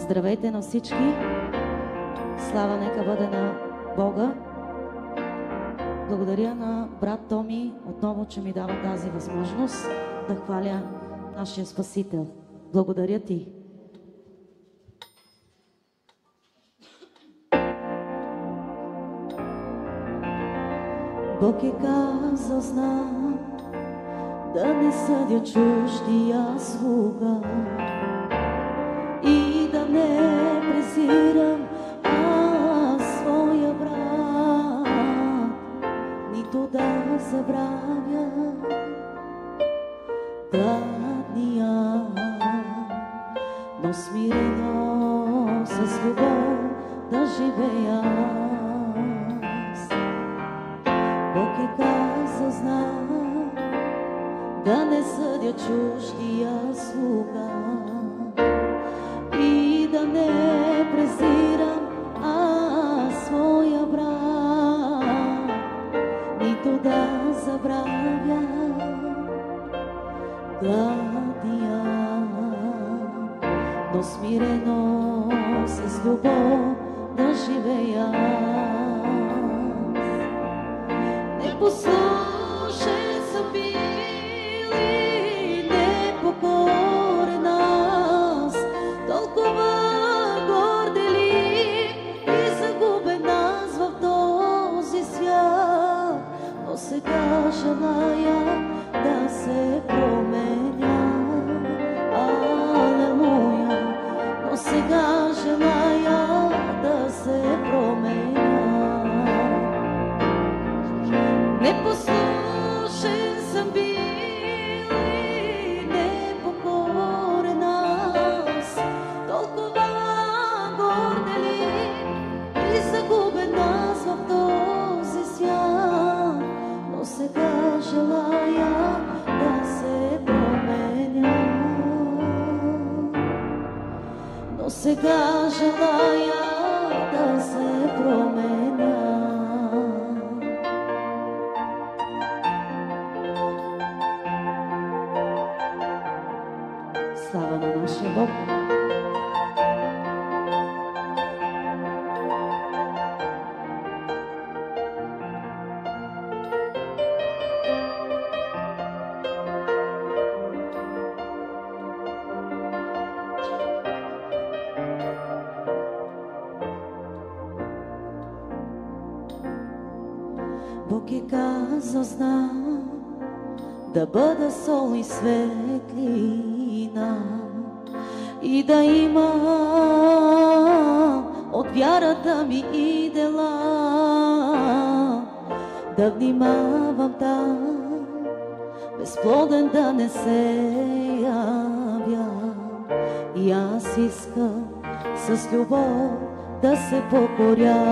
Здравейте на всички! Слава нека бъде на Бога! Благодаря на брат Томи отново, че ми дава тази възможност да хваля нашия Спасител. Благодаря ти! Бог е казал, знам, да не съдя чуждия слуга и да не презирам своя брат, нито да забравя гладния, но смирено с любов да живея. Бог е казал, знам, да не съдя чуждия слуга и да не презирам своя брат, нито да забравя гладния, но смирено с любов да живея. Непослушен съм бил и непокорен аз, толкова горделив и загубен аз в този свят, но сега желая да се променя. Алелуя! Но сега желая да се променя. Непослушен съм бил и непокорен аз, толкова горделив и загубен аз в този свят, но сега желая да се променя. Но сега желая да се променя. Слава на нашия Бог! Бог е казал, знам, да бъда сол и светлина и да има от вярата ми и дела, да внимавам там, безплоден да не се явя. И аз искам с любов да се покоря.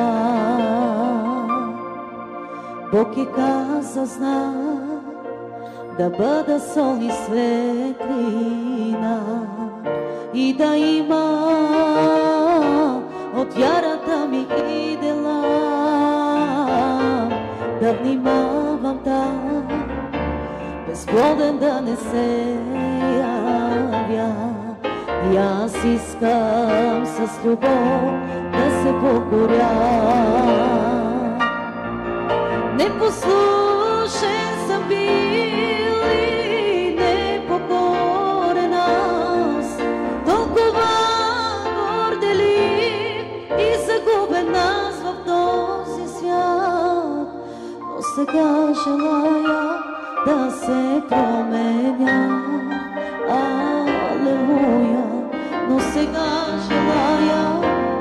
Бог е казал, знам, да бъда сол и светлина и да има от вярата ми и дела, да внимавам там, безплоден да не се явя. И аз искам с любов да се покоря. Непослушен съм бил и непокорен аз, толкова горделив и загубен аз в този свят, но сега желая да се променя. Алелуя! Но сега желая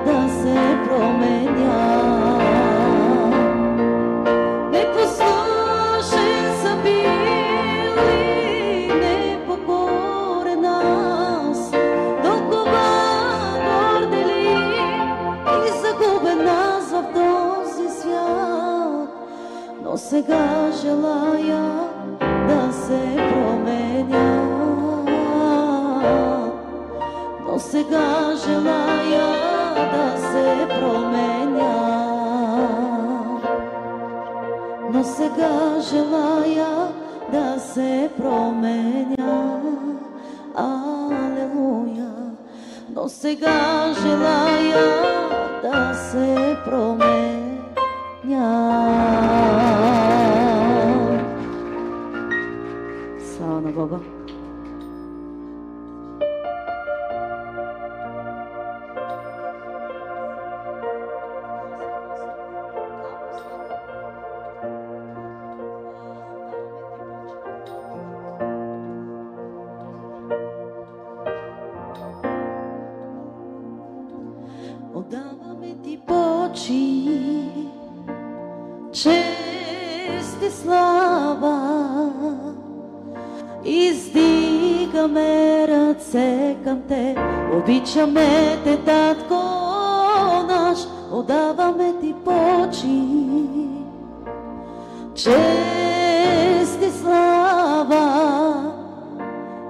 да се променя. Непослушен съм бил и непокорен аз, толкова горделив и загубен аз в този свят, но сега желая да се променя. Но сега желая да се променя. Но сега желая да се променя. Алелуя! но сега желая да се променя. Слава на Бога! Отдаваме ти почит, чест и слава, издигаме ръце към те, обичаме те, Татко наш. Отдаваме ти почит, чест и слава,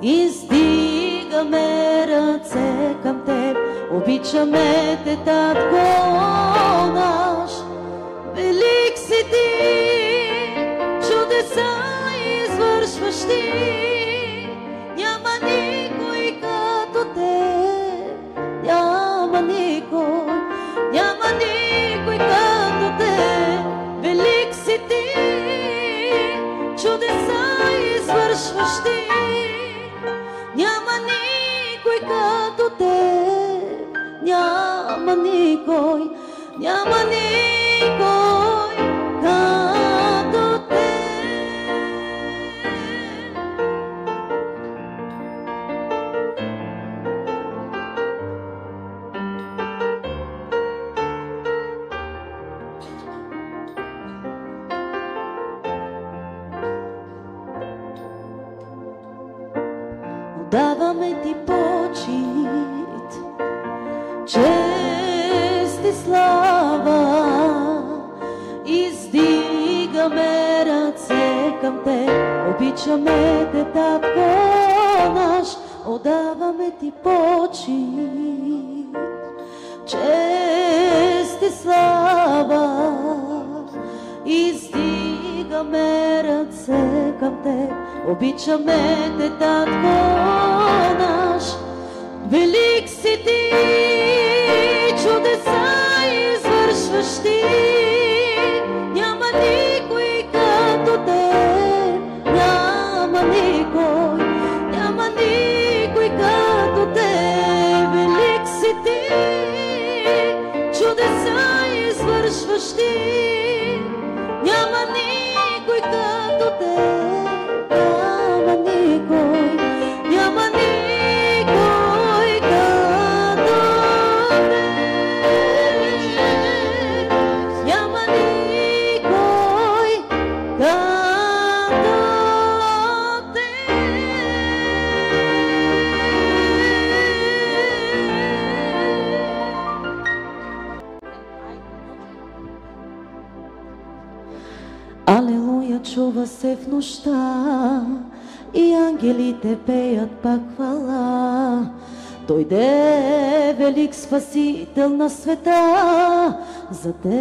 издигаме ръце към теб, обичаме те, Татко наш. Велик си ти, чудеса извършваш ти, няма никой като теб, няма никой, няма никой като теб. Велик си ти, чудеса извършваш ти, няма никой като теб, няма никой, няма никой като теб. Отдаваме ти почит, чест и слава, издигаме ръце към те, обичаме те, Татко наш. Отдаваме ти почит, чест и слава, издигаме ръце към те, обичаме те, Татко наш. Велик си ти, чудеса извършваш ти, няма никой като теб, няма никой, няма никой като теб. Велик си ти, чудеса извършваш ти, няма никой като теб, няма никой, няма никой като теб, няма никой като Алелуя, чува се в нощта и ангелите пеят пак хвала. Дойде велик Спасител на света за теб.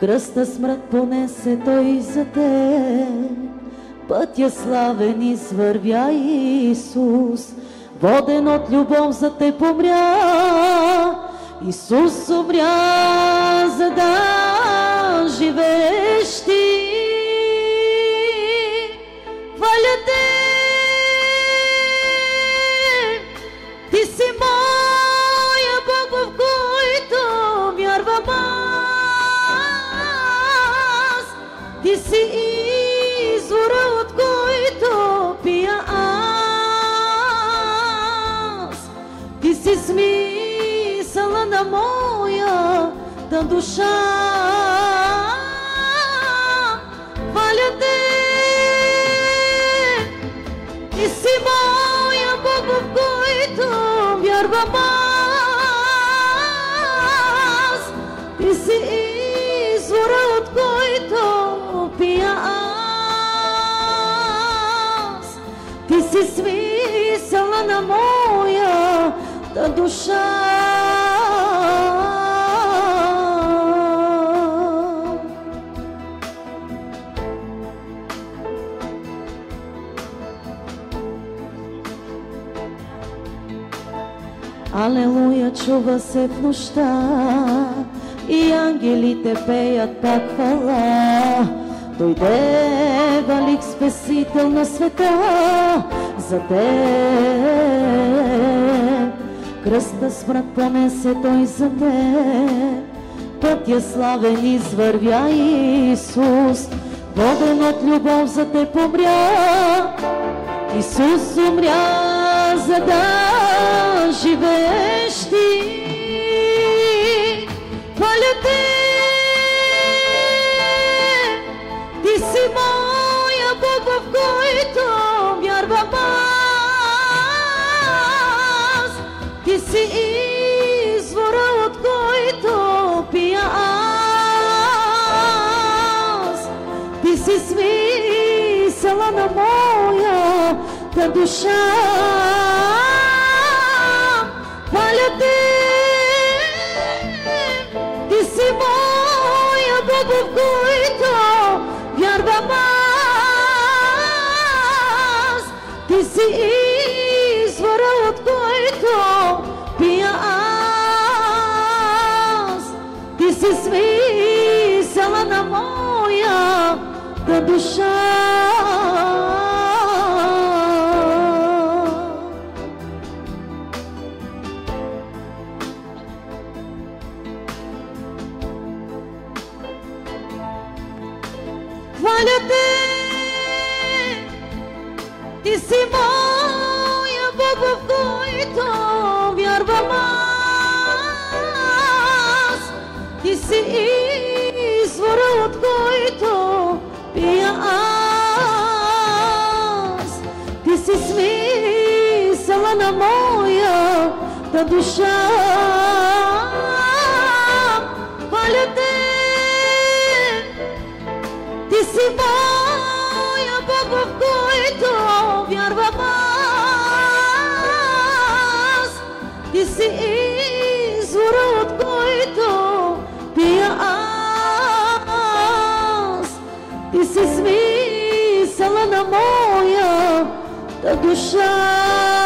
Кръста смърт понесе той за теб. Пътя славен извървя Исус. Воден от любов за теб умря. Исус умря, за да живееш ти. Хваля те, ти си моя Бог, в който вярвам аз. Ти си извора, от който пия аз. Ти си смисъла на моята душа. Хваля те, ти си моя Бог, в който вярвам аз. Ти си извора, от който пия аз. Ти си смисъла на моята душа. Алелуя чува се в нощта и ангелите пеят пак хвала. Дойде велик Спасител на света за теб. Кръста смърт понесе той за теб. Пътя славен извървя Исус. Воден от любов за те помря. Исус умря, за да живееш ти. Хваля те, ти си моя Бог, в който вярвам аз. Ти си извора, от който пия аз. Ти си смисъла на моята душа. Хваля те, ти си моя Бог, в който вярвам аз. Ти си извора, от който пия аз. Ти си смисъла на моята душа. Хваля те, ти си моя Бог, в който вярвам аз. Ти си извора, от който пия аз. Ти си смисъла на моята душа. Хваля те, ти си моя Бог, в който вярвам аз. Ти си извора, от който пия аз. Ти си смисъла на моята душа.